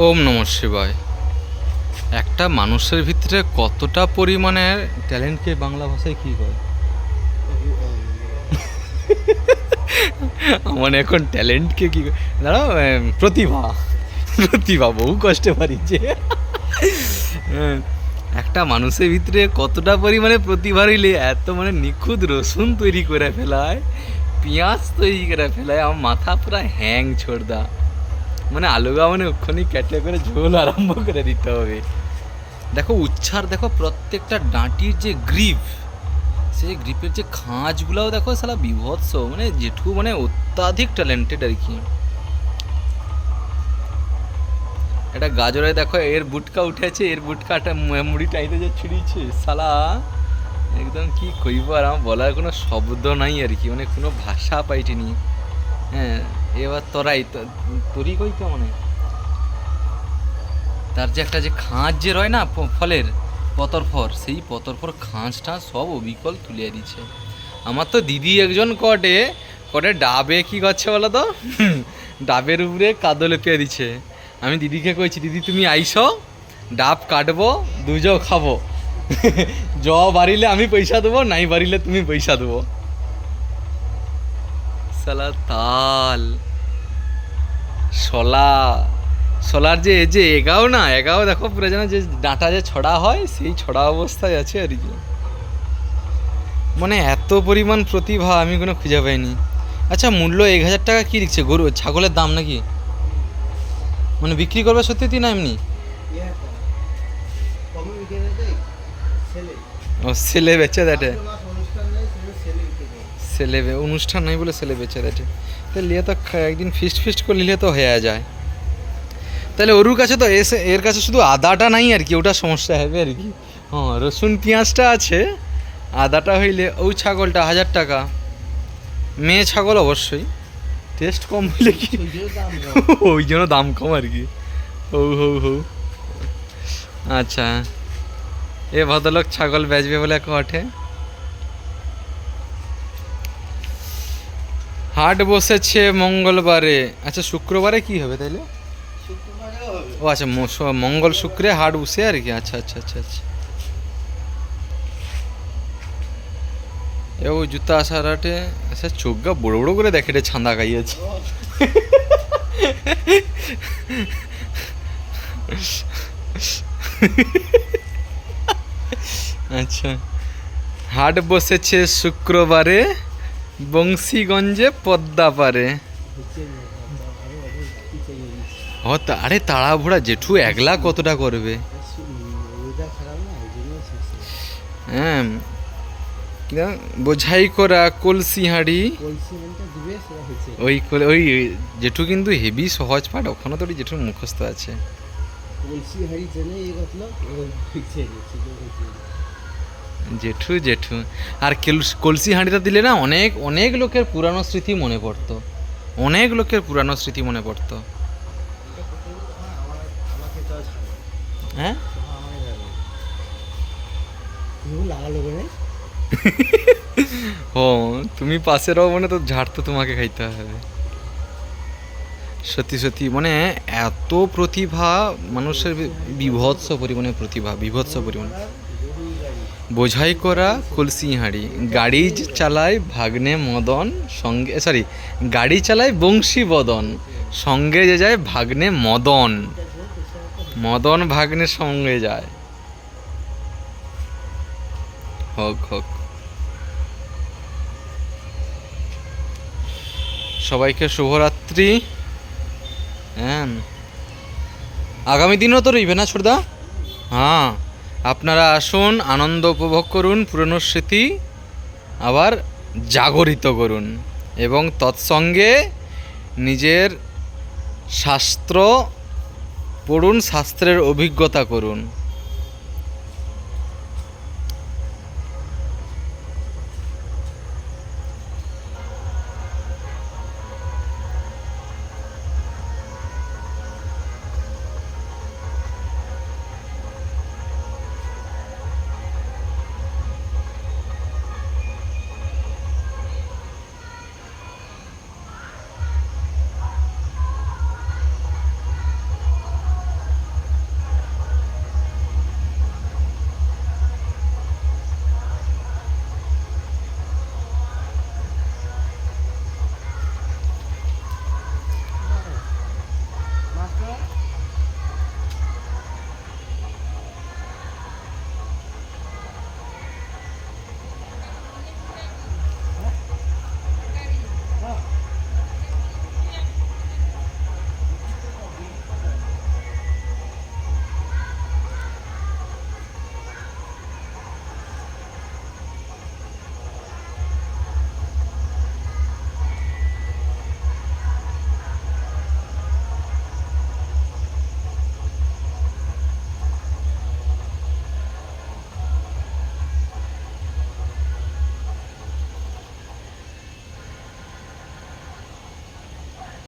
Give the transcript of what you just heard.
ওম নমঃ শিবায়। একটা মানুষের ভিতরে কতটা পরিমাণের ট্যালেন্টকে বাংলা ভাষায় কী কয়? মানে এখন ট্যালেন্টকে কী দাঁড়াও, প্রতিভা। প্রতিভা বহু কষ্টে পারিছে। একটা মানুষের ভিতরে কতটা পরিমাণে প্রতিভা রইলে এত মানে নিখুঁত রসুন তৈরি করে ফেলায়, পেঁয়াজ তৈরি করে ফেলায়, আমার মাথা পুরো হ্যাং ছোড়দা। মানে আলুগা মানে ওখানে কেটে করে ঝোল আরম্ভ করে দিতে হবে। দেখো উচ্চার, দেখো প্রত্যেকটা ডাঁটির যে গ্রিপ, সেই গ্রিপের যে খাঁজগুলোও দেখো সালা বিভৎস। মানে জেঠু মানে অত্যাধিক ট্যালেন্টেড আর কি। এটা গাজরে দেখো এর বুটকা উঠেছে, এর বুটকাটা মুড়ি টাইতে যে ছিঁড়িছে সালা, একদম কি কইব আর আমার বলার কোনো শব্দ নাই আর কি, মানে কোনো ভাষা পাইটিনি। হ্যাঁ, এবার তোরাই তোরই কই কেমন, তার যে একটা যে খাঁজ যে রয় না ফলের পতরফর, সেই পতরফর খাঁজটা সব অবিকল তুলিয়ে দিচ্ছে। আমার তো দিদি একজন কটে কটে ডাবে কি করছে বলো তো, ডাবের উপরে কাদো লেপিয়ে দিচ্ছে। আমি দিদিকে কইছি, দিদি তুমি আইসো, ডাব কাটবো, দুজো খাবো। জ বাড়িলে আমি পয়সা দেবো, নাই বাড়িলে তুমি পয়সা দেবো। সালা তাল শলা, শলার যে এই যে এগাও না, এগাও দেখো পুরো যেন যে ডাঁটা যে ছড়া হয়, সেই ছড়া অবস্থায় আছে আর কি। মানে এত পরিমাণ প্রতিভা আমি কোনো খুঁজে পাইনি। আচ্ছা, মূল্য 1,000 টাকা কী লিখছে? গরু ছাগলের দাম নাকি? মানে বিক্রি করবে সত্যি না এমনি? ও ছেলে বেচে দেটে, ছেলে অনুষ্ঠান নাই বলে ছেলে বেচে দেটে। তাহলে লিয়ে তো একদিন ফিস্ট করে নিলে তো হয়ে যায়। তাহলে ওর কাছে তো এর কাছে শুধু আদাটা নাই আর কি, ওটা সমস্যা হবে আর কি। হ্যাঁ, রসুন পেঁয়াজটা আছে, আদাটা হইলে ওই ছাগলটা 1,000 টাকা। মেয়ে ছাগল অবশ্যই, টেস্ট কম হইলে কি ওই জন্য দাম কম আর কি। হৌ। আচ্ছা, এ ভদ্রলোক ছাগল বেচবে বলে কঠে। হাট বসেছে মঙ্গলবারে। আচ্ছা, শুক্রবারে কি হবে তাইলে? ও আচ্ছা, মঙ্গল শুক্রে হাট বসে আর কি। আচ্ছা। এ ওই জুতা আসার হাটে। আচ্ছা, চোখগা বড় বড় করে দেখে রে, ছান্দা খাইয়েছে। আচ্ছা, হাট বসেছে শুক্রবারে বংশীগঞ্জে পদ্মাপারে। ও আরে তাড়াহুড়া জেঠু, একলা কতটা করবে? হ্যাঁ, বোঝাই করা কলসি হাঁড়ি, ওই জেঠু কিন্তু হেভি সহজ পাঠ, ওখানে তো জেঠুর মুখস্থ আছে। জেঠু আর কলসি হাঁড়িটা দিলে না অনেক লোকের পুরানো স্মৃতি মনে পড়তো, অনেক লোকের পুরানো স্মৃতি মনে পড়তো। হ্যাঁ, ও তুমি পাশে রও মানে তো ঝাড় তো তোমাকে খাইতে হবে। সত্যি মানে এত প্রতিভা মানুষের, বিভৎস পরিমাণে। বোঝাই করা কলসি হাঁড়ি, গাড়ি চালায় ভাগ্নে মদন, গাড়ি চালায় বংশী বদন, সঙ্গে যে যায় ভাগ্নে মদন ভাগ্নের সঙ্গে যায়। হোক। সবাইকে শুভরাত্রি। হ্যাঁ, আগামী দিনও তো রইবে না ছোটদা? হ্যাঁ, আপনারা আসুন, আনন্দ উপভোগ করুন, পুরনো স্মৃতি আবার জাগরিত করুন এবং তৎসঙ্গে নিজের শাস্ত্র পড়ুন, শাস্ত্রের অভিজ্ঞতা করুন।